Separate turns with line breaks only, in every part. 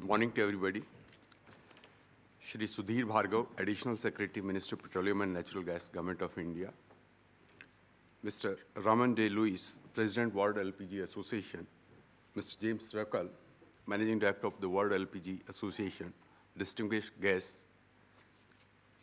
Good morning to everybody. Shri Sudhir Bhargav, Additional Secretary, Minister of Petroleum and Natural Gas, Government of India. Mr. Raman De Luis, President, World LPG Association. Mr. James Ruckle, Managing Director of the World LPG Association. Distinguished guests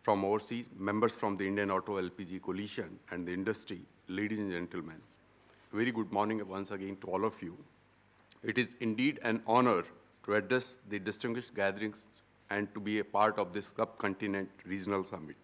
from overseas, members from the Indian Auto LPG Coalition and the industry, ladies and gentlemen. Very good morning once again to all of you. It is indeed an honor to address the distinguished gatherings and to be a part of this subcontinent regional summit.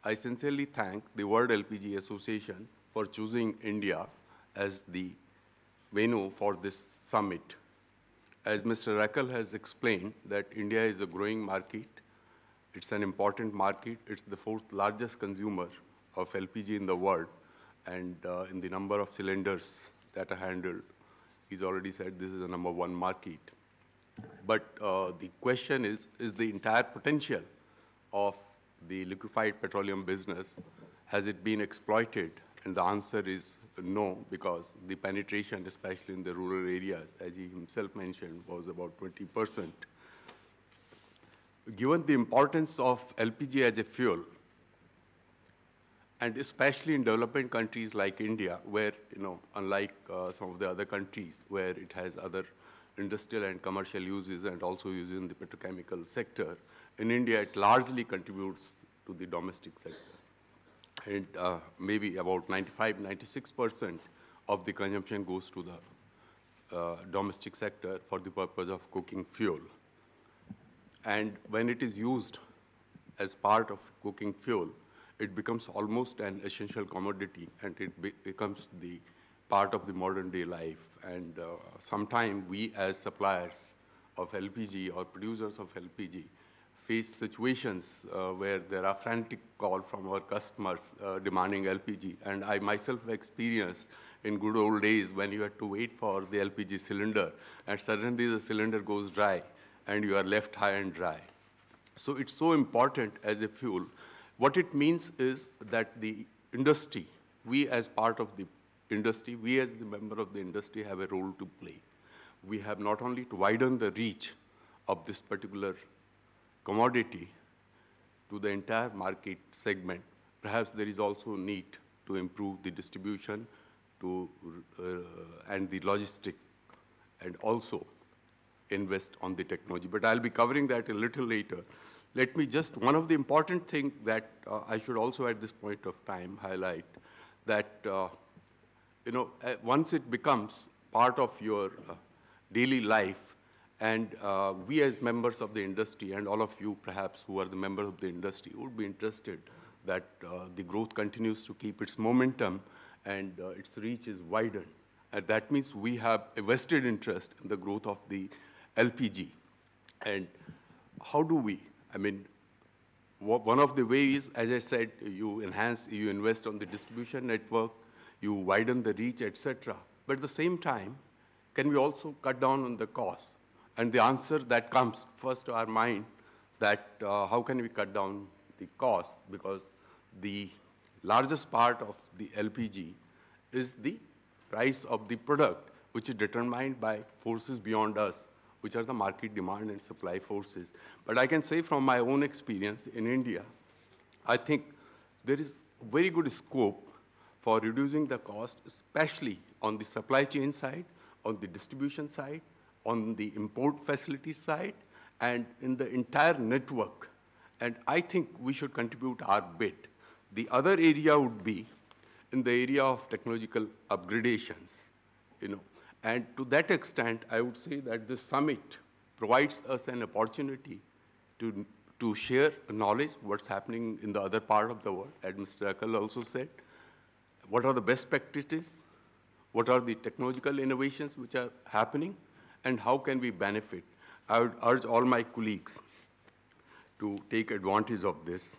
I sincerely thank the World LPG Association for choosing India as the venue for this summit. As Mr. Ruckle has explained, that India is a growing market. It's an important market. It's the fourth largest consumer of LPG in the world, and in the number of cylinders that are handled, he's already said this is the #1 market. But the question is the entire potential of the liquefied petroleum business, has it been exploited? And the answer is no, because the penetration, especially in the rural areas, as he himself mentioned, was about 20%. Given the importance of LPG as a fuel, and especially in developing countries like India, where, unlike some of the other countries where it has other industrial and commercial uses and also uses in the petrochemical sector, in India it largely contributes to the domestic sector. And maybe about 95–96% of the consumption goes to the domestic sector for the purpose of cooking fuel. And when it is used as part of cooking fuel, it becomes almost an essential commodity, and it becomes the part of the modern day life. And sometimes we as suppliers of LPG or producers of LPG face situations where there are frantic calls from our customers demanding LPG. And I myself experienced in good old days when you had to wait for the LPG cylinder, and suddenly the cylinder goes dry, and you are left high and dry. So it's so important as a fuel. What it means is that the industry, we as part of the industry, we as the member of the industry have a role to play. We have not only to widen the reach of this particular commodity to the entire market segment, perhaps there is also a need to improve the distribution and the logistic, and also invest on the technology. But I'll be covering that a little later. Let me just, one of the important things that I should also at this point of time highlight, that once it becomes part of your daily life, and we as members of the industry, and all of you perhaps who are the members of the industry, would be interested that the growth continues to keep its momentum and its reach is widened. And that means we have a vested interest in the growth of the LPG. And how do we? I mean, one of the ways, as I said, you invest on the distribution network, you widen the reach, etc. But at the same time, can we also cut down on the cost? And the answer that comes first to our mind, that how can we cut down the cost? Because the largest part of the LPG is the price of the product, which is determined by forces beyond us, which are the market demand and supply forces. But I can say from my own experience in India, I think there is very good scope for reducing the cost, especially on the supply chain side, on the distribution side, on the import facility side, and in the entire network. And I think we should contribute our bit. The other area would be in the area of technological upgradations, And to that extent, I would say that this summit provides us an opportunity to share knowledge, what's happening in the other part of the world, as Mr. Ruckle also said. What are the best practices? What are the technological innovations which are happening? And how can we benefit? I would urge all my colleagues to take advantage of this.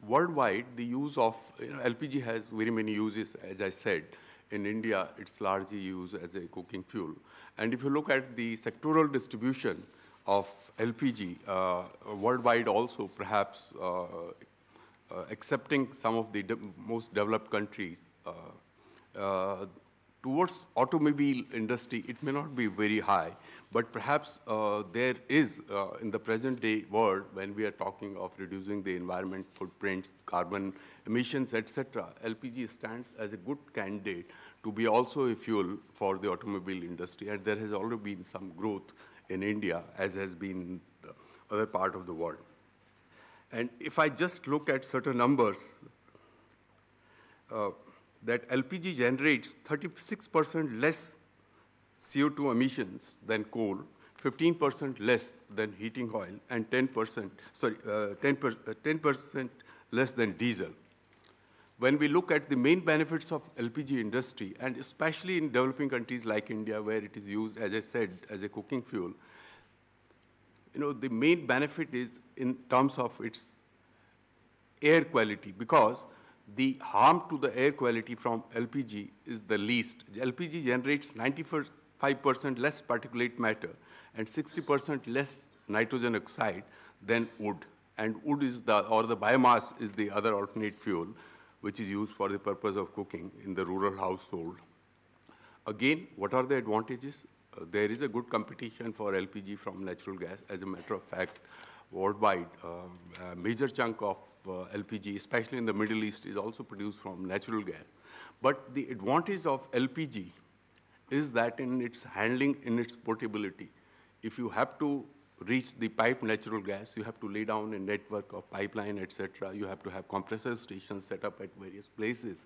Worldwide, the use of LPG has very many uses, as I said. In India, it's largely used as a cooking fuel. And if you look at the sectoral distribution of LPG worldwide also, perhaps accepting some of the most developed countries, uh, towards automobile industry, it may not be very high, but perhaps there is, in the present day world, when we are talking of reducing the environment footprints, carbon emissions, etc., LPG stands as a good candidate to be also a fuel for the automobile industry. And there has already been some growth in India, as has been in the other part of the world. And if I just look at certain numbers, that LPG generates 36% less CO2 emissions than coal, 15% less than heating oil, and 10% less than diesel. When we look at the main benefits of LPG industry, and especially in developing countries like India, where it is used, as I said, as a cooking fuel, the main benefit is in terms of its air quality, because the harm to the air quality from LPG is the least. LPG generates 95% less particulate matter and 60% less nitrogen oxide than wood. And wood is the biomass is the other alternate fuel, which is used for the purpose of cooking in the rural household. Again, what are the advantages? There is a good competition for LPG from natural gas. As a matter of fact, worldwide, a major chunk of LPG, especially in the Middle East, is also produced from natural gas. But the advantage of LPG is that in its handling, in its portability. If you have to reach the piped natural gas, you have to lay down a network of pipeline, etc. You have to have compressor stations set up at various places.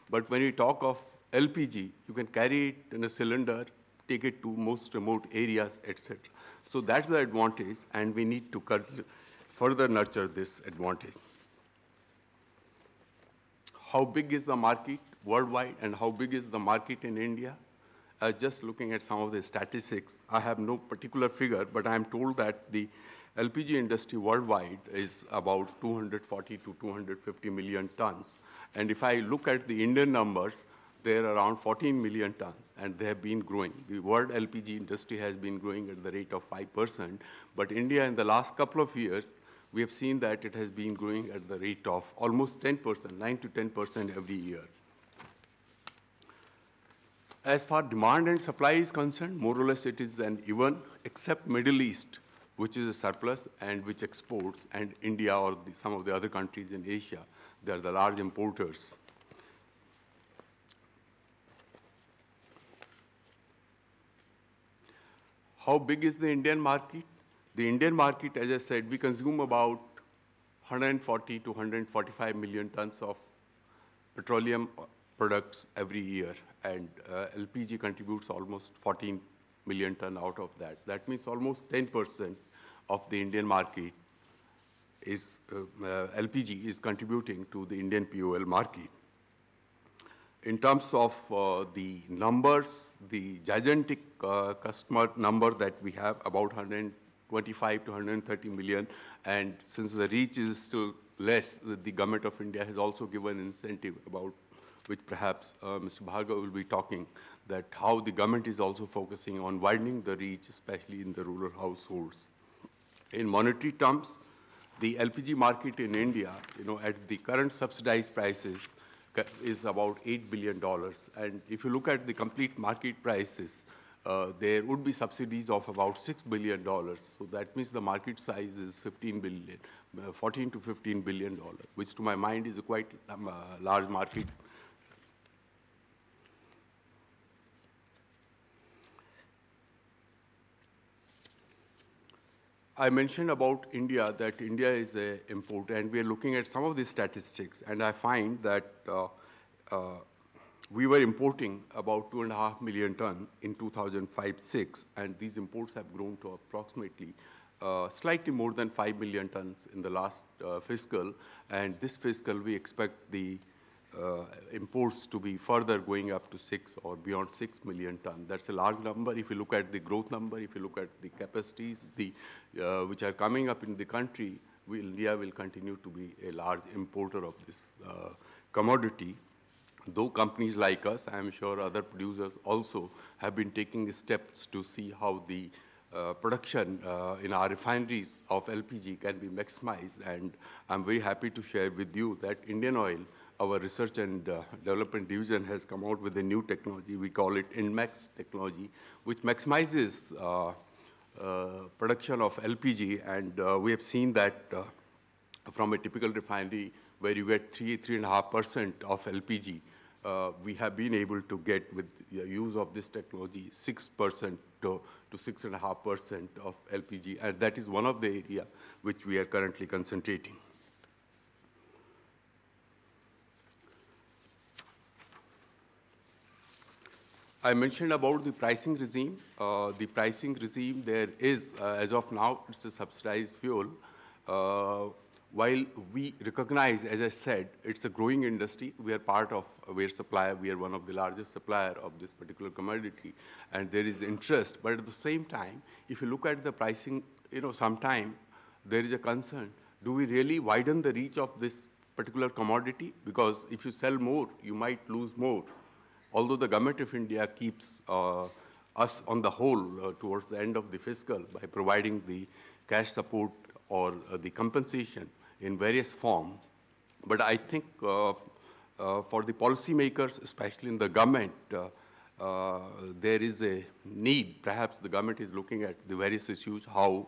But when you talk of LPG, you can carry it in a cylinder, take it to most remote areas, etc. So that's the advantage, and we need to further nurture this advantage. How big is the market worldwide, and how big is the market in India? Just looking at some of the statistics, I have no particular figure, but I am told that the LPG industry worldwide is about 240 to 250 million tons. And if I look at the Indian numbers, they're around 14 million tons, and they have been growing. The world LPG industry has been growing at the rate of 5%, but India in the last couple of years, we have seen that it has been growing at the rate of almost 10%, 9 to 10% every year. As far as demand and supply is concerned, more or less it is an even, except Middle East, which is a surplus and which exports, and India or some of the other countries in Asia, they are the large importers. How big is the Indian market? The Indian market, as I said, we consume about 140 to 145 million tons of petroleum products every year, and LPG contributes almost 14 million ton out of that. That means almost 10% of the Indian market is LPG is contributing to the Indian POL market. In terms of the numbers, the gigantic customer number that we have, about 125 to 130 million, and since the reach is still less, the government of India has also given incentive about which perhaps Mr. Bhargav will be talking, that how the government is also focusing on widening the reach, especially in the rural households. In monetary terms, the LPG market in India, at the current subsidized prices, is about $8 billion. And if you look at the complete market prices, there would be subsidies of about $6 billion. So that means the market size is 14 to $15 billion, which to my mind is a quite large market. I mentioned about India, that India is an importer, and we are looking at some of the statistics, and I find that we were importing about 2.5 million tons in 2005-06, and these imports have grown to approximately slightly more than 5 million tons in the last fiscal, and this fiscal we expect the imports to be further going up to 6 or beyond 6 million tons. That's a large number. If you look at the growth number, if you look at the capacities which are coming up in the country, India will continue to be a large importer of this commodity. Though companies like us, I am sure other producers also have been taking steps to see how the production in our refineries of LPG can be maximized. And I'm very happy to share with you that Indian Oil, our research and development division, has come out with a new technology. We call it INMAX technology, which maximizes production of LPG. And we have seen that from a typical refinery where you get 3.5% of LPG, we have been able to get, with the use of this technology, 6% to 6.5% of LPG, and that is one of the area which we are currently concentrating. I mentioned about the pricing regime. The pricing regime there is, as of now, it's a subsidized fuel. While we recognize, as I said, it's a growing industry. We are part of, we are supplier, we are one of the largest supplier of this particular commodity, and there is interest. But at the same time, if you look at the pricing, sometime there is a concern. Do we really widen the reach of this particular commodity? Because if you sell more, you might lose more. Although the government of India keeps us on the whole towards the end of the fiscal by providing the cash support or the compensation in various forms. But I think for the policymakers, especially in the government, there is a need. Perhaps the government is looking at the various issues, how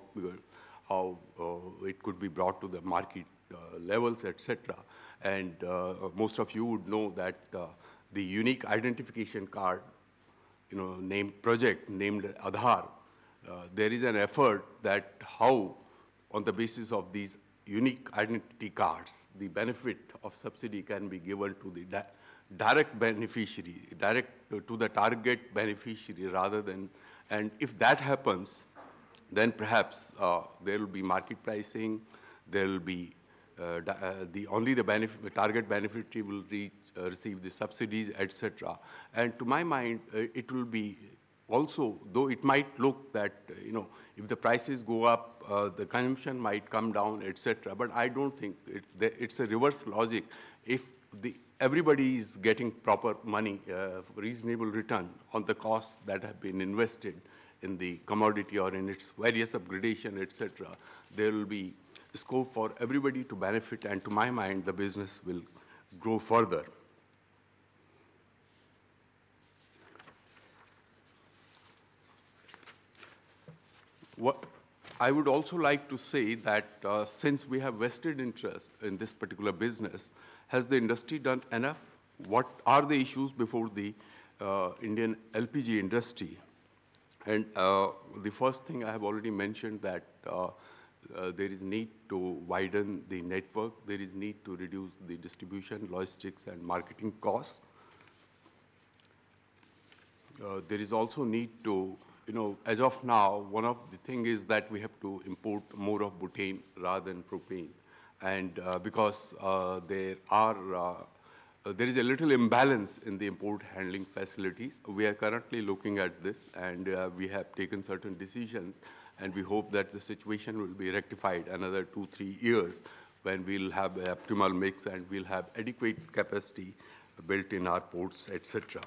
it could be brought to the market levels, etc. And most of you would know that the unique identification card, named Aadhaar, there is an effort that how, on the basis of these unique identity cards, the benefit of subsidy can be given to the direct beneficiary, direct to the target beneficiary rather than, and if that happens, then perhaps there will be market pricing, there will be only the target beneficiary will receive the subsidies, etc. And to my mind, it will be also, though it might look that, if the prices go up, the consumption might come down, etc. But I don't think it's a reverse logic. If everybody is getting proper money, reasonable return on the costs that have been invested in the commodity or in its various upgradation, etc., there will be scope for everybody to benefit, and to my mind, the business will grow further. I would also like to say that since we have vested interest in this particular business, has the industry done enough? What are the issues before the Indian LPG industry? And the first thing I have already mentioned that there is need to widen the network, there is need to reduce the distribution, logistics, and marketing costs. There is also need to, as of now, one of the things is that we have to import more of butane rather than propane. And because there is a little imbalance in the import handling facilities, we are currently looking at this, and we have taken certain decisions, and we hope that the situation will be rectified another 2-3 years when we'll have an optimal mix and we'll have adequate capacity built in our ports, etc.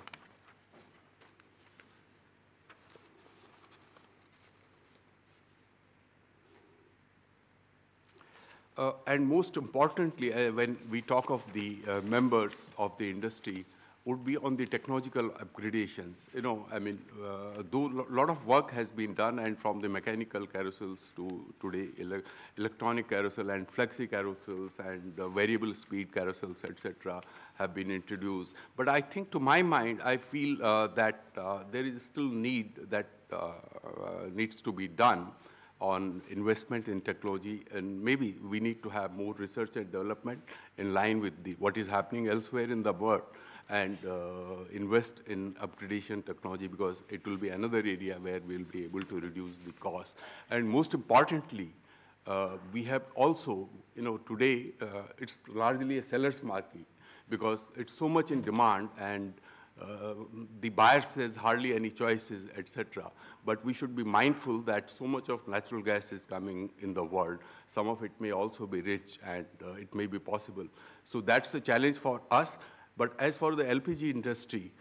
And most importantly, when we talk of the members of the industry, would be on the technological upgradations. Though a lot of work has been done, and from the mechanical carousels to today, electronic carousel and flexi carousels and variable speed carousels, etc., have been introduced. But I think, to my mind, I feel that there is still need that needs to be done on investment in technology, and maybe we need to have more research and development in line with what is happening elsewhere in the world, and invest in upgradation technology, because it will be another area where we'll be able to reduce the cost. And most importantly, we have also, today it's largely a seller's market because it's so much in demand, and the buyer says hardly any choices, etc. But we should be mindful that so much of natural gas is coming in the world. Some of it may also be rich, and it may be possible. So that's the challenge for us. But as for the LPG industry,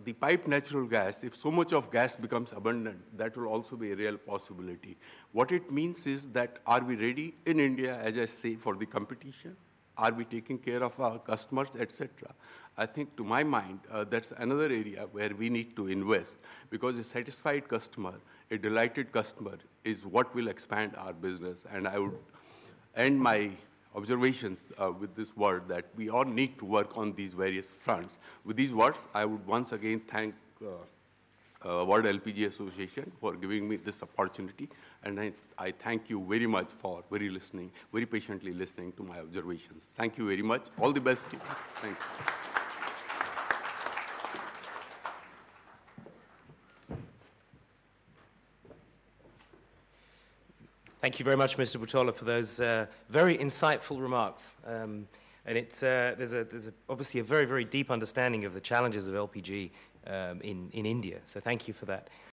the piped natural gas, if so much of gas becomes abundant, that will also be a real possibility. What it means is that are we ready in India, as I say, for the competition? Are we taking care of our customers, etc.? I think, to my mind, that's another area where we need to invest, because a satisfied customer, a delighted customer, is what will expand our business. And I would end my observations with this word that we all need to work on these various fronts. With these words, I would once again thank WLPGA Association for giving me this opportunity, and I thank you very much for very patiently listening to my observations. Thank you very much. All the best to you. Thank you.
Thank you very much, Mr. Butola, for those very insightful remarks. And there's obviously a very, very deep understanding of the challenges of LPG in India. So thank you for that.